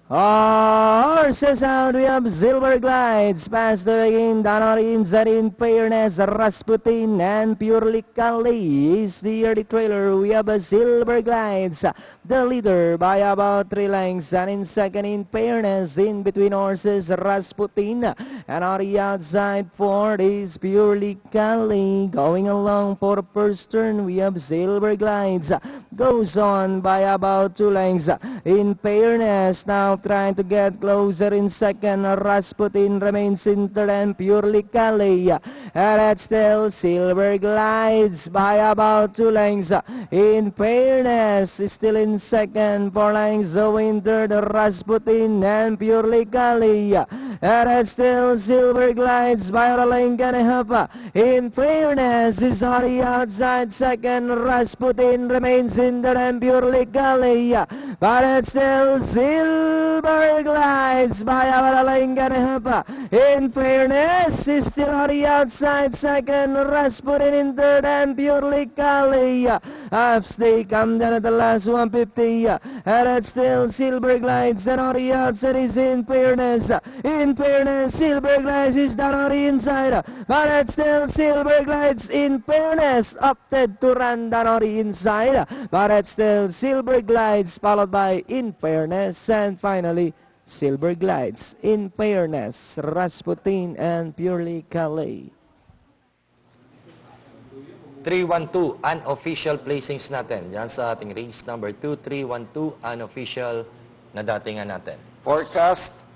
Horses out, we have Silver Glides, past the begin, Danorin, Zarin, Fairness, Rasputin, and Purely Kali is the early trailer. We have a Silver Glides, the leader by about 3 lengths, and in second in Fairness, in between horses, Rasputin, and on the outside fourth is Purely Kali. Going along for the first turn, we have Silver Glides, goes on by about 2 lengths, in Fairness, now trying to get closer in second. Rasputin remains in third and Purely Kali. And that's still Silver Glides by about 2 lengths. In Fairness is still in second, 4 lengths in third. Rasputin and Purely Kali. And that's still Silver Glides by a length and a half. In Fairness is on the outside second. Rasputin remains in third and Purely Kali. But it's still Silver Glides by a length and a half. In Fairness is still on the outside second. Rasputin in third and Purely Kali. Half they come down at the last 150. And it's still Silver Glides, and on the outside is In Fairness. In Fairness, Silver Glides is down on the inside. But it's still Silver Glides. In Fairness opted to run down on the inside. But it's still Silver Glides followed by In Fairness, and finally Silver Glides, In Fairness, Rasputin, and Purely Kali. 312 unofficial placings natin. Yan sa ating race number 2, 312 unofficial na datingan natin. Forecast